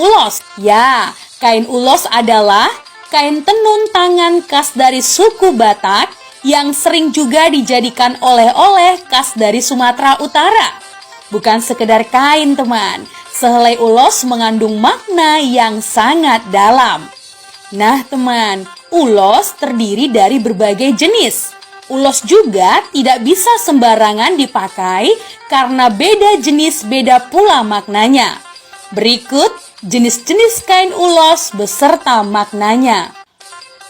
ulos? Ya, kain ulos adalah kain tenun tangan khas dari suku Batak yang sering juga dijadikan oleh-oleh khas dari Sumatera Utara. Bukan sekedar kain, teman. Sehelai ulos mengandung makna yang sangat dalam. Nah, teman, ulos terdiri dari berbagai jenis. Ulos juga tidak bisa sembarangan dipakai karena beda jenis beda pula maknanya. Berikut jenis-jenis kain ulos beserta maknanya.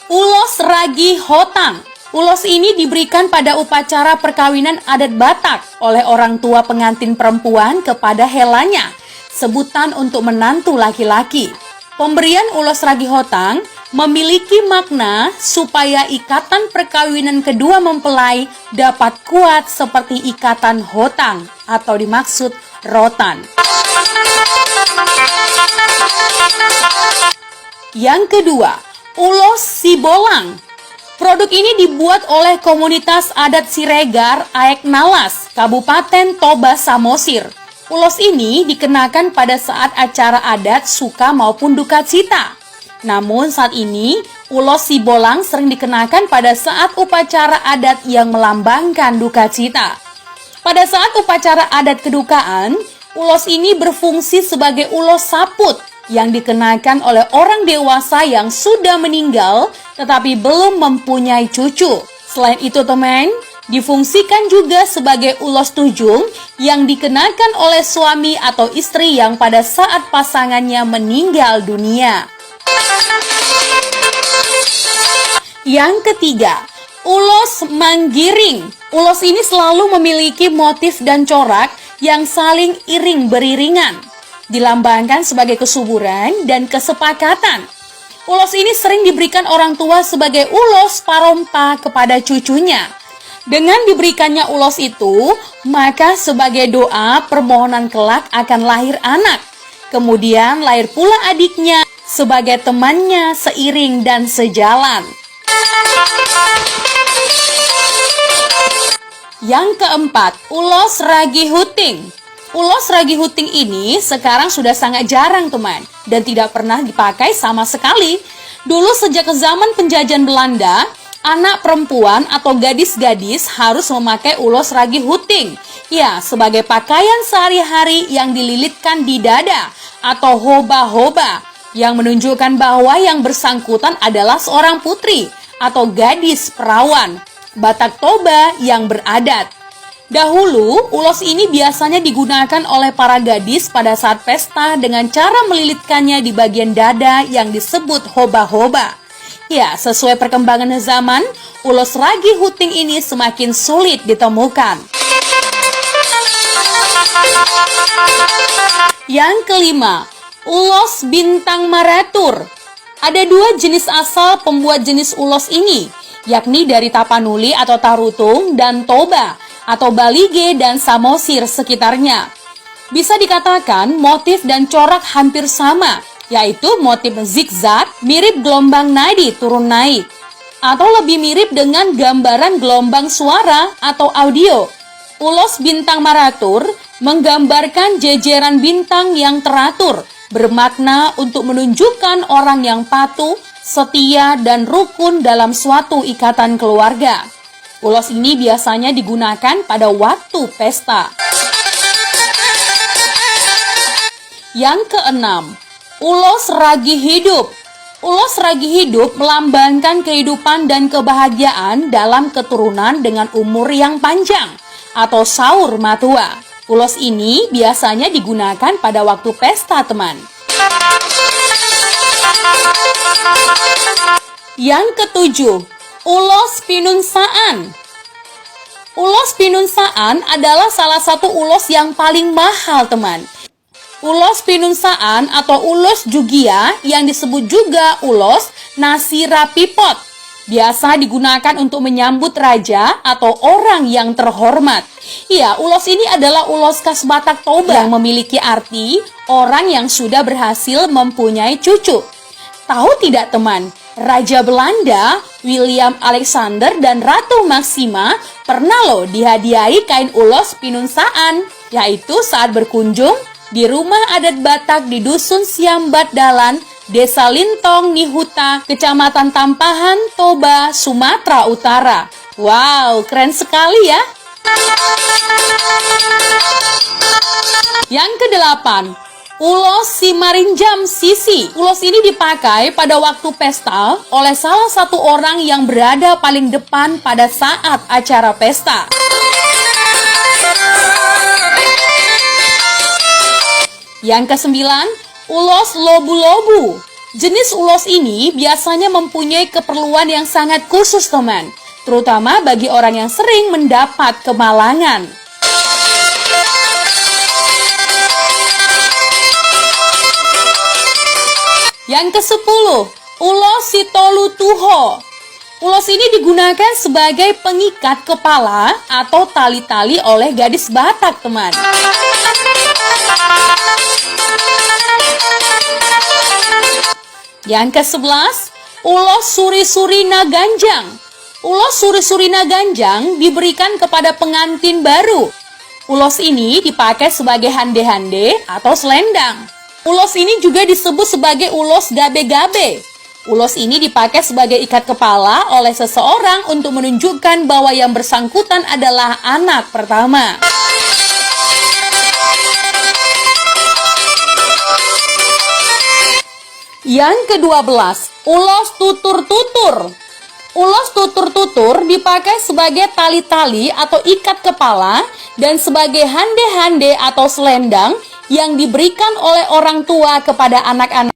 Ulos ragi hotang. Ulos ini diberikan pada upacara perkawinan adat Batak oleh orang tua pengantin perempuan kepada helanya, sebutan untuk menantu laki-laki. Pemberian ulos ragi hotang memiliki makna supaya ikatan perkawinan kedua mempelai dapat kuat seperti ikatan hotang atau dimaksud rotan. Yang kedua, ulos sibolang. Produk ini dibuat oleh komunitas adat Siregar, Aek Nalas, Kabupaten Toba Samosir. Ulos ini dikenakan pada saat acara adat suka maupun duka cita. Namun saat ini, ulos sibolang sering dikenakan pada saat upacara adat yang melambangkan duka cita. Pada saat upacara adat kedukaan, ulos ini berfungsi sebagai ulos saput yang dikenakan oleh orang dewasa yang sudah meninggal tetapi belum mempunyai cucu. Selain itu, teman, difungsikan juga sebagai ulos tujung yang dikenakan oleh suami atau istri yang pada saat pasangannya meninggal dunia. Yang ketiga, ulos manggiring. Ulos ini selalu memiliki motif dan corak yang saling iring beriringan, dilambangkan sebagai kesuburan dan kesepakatan. Ulos ini sering diberikan orang tua sebagai ulos parompa kepada cucunya. Dengan diberikannya ulos itu, maka sebagai doa permohonan kelak akan lahir anak. Kemudian lahir pula adiknya sebagai temannya seiring dan sejalan. Yang keempat, ulos ragi huting. Ulos ragi huting ini sekarang sudah sangat jarang, teman, dan tidak pernah dipakai sama sekali. Dulu sejak zaman penjajahan Belanda, anak perempuan atau gadis-gadis harus memakai ulos ragi huting. Ya, sebagai pakaian sehari-hari yang dililitkan di dada atau hoba-hoba, yang menunjukkan bahwa yang bersangkutan adalah seorang putri atau gadis perawan Batak Toba yang beradat. Dahulu, ulos ini biasanya digunakan oleh para gadis pada saat pesta dengan cara melilitkannya di bagian dada yang disebut hoba-hoba. Ya, sesuai perkembangan zaman, ulos ragi huting ini semakin sulit ditemukan. Yang kelima, ulos bintang maratur. Ada dua jenis asal pembuat jenis ulos ini, yakni dari Tapanuli atau Tarutung dan Toba atau Balige dan Samosir sekitarnya. Bisa dikatakan motif dan corak hampir sama, yaitu motif zigzag mirip gelombang nadi turun naik, atau lebih mirip dengan gambaran gelombang suara atau audio. Ulos bintang maratur menggambarkan jejeran bintang yang teratur, bermakna untuk menunjukkan orang yang patuh, setia, dan rukun dalam suatu ikatan keluarga. Ulos ini biasanya digunakan pada waktu pesta. Yang keenam, ulos ragi hidup. Ulos ragi hidup melambangkan kehidupan dan kebahagiaan dalam keturunan dengan umur yang panjang atau saur matua. Ulos ini biasanya digunakan pada waktu pesta, teman. Yang ketujuh, ulos pinunsaan. Ulos pinunsaan adalah salah satu ulos yang paling mahal, teman. Ulos pinunsaan atau ulos jugia yang disebut juga ulos nasirapipot biasa digunakan untuk menyambut raja atau orang yang terhormat. Ya, ulos ini adalah ulos khas Batak Toba yang memiliki arti orang yang sudah berhasil mempunyai cucu. Tahu tidak, teman? Raja Belanda, William Alexander dan Ratu Maxima pernah loh dihadiahi kain ulos pinunsaan, yaitu saat berkunjung di rumah adat Batak di Dusun Siambat Dalan, Desa Lintong, Nihuta, Kecamatan Tampahan, Toba, Sumatera Utara. Wow, keren sekali ya. Yang kedelapan, ulos Simarinjam Sisi. Ulos ini dipakai pada waktu pesta oleh salah satu orang yang berada paling depan pada saat acara pesta. Yang kesembilan, ulos lobu-lobu. Jenis ulos ini biasanya mempunyai keperluan yang sangat khusus, teman, terutama bagi orang yang sering mendapat kemalangan. Yang ke-10, ulos Sitolu Tuho. Ulos ini digunakan sebagai pengikat kepala atau tali-tali oleh gadis Batak, teman. Yang ke-11, ulos Suri-Suri Naganjang. Ulos Suri-Suri Naganjang diberikan kepada pengantin baru. Ulos ini dipakai sebagai hande-hande atau selendang. Ulos ini juga disebut sebagai ulos gabe-gabe. Ulos ini dipakai sebagai ikat kepala oleh seseorang untuk menunjukkan bahwa yang bersangkutan adalah anak pertama. Yang ke-12, ulos tutur-tutur. Ulos tutur-tutur dipakai sebagai tali-tali atau ikat kepala dan sebagai hande-hande atau selendang yang diberikan oleh orang tua kepada anak-anak.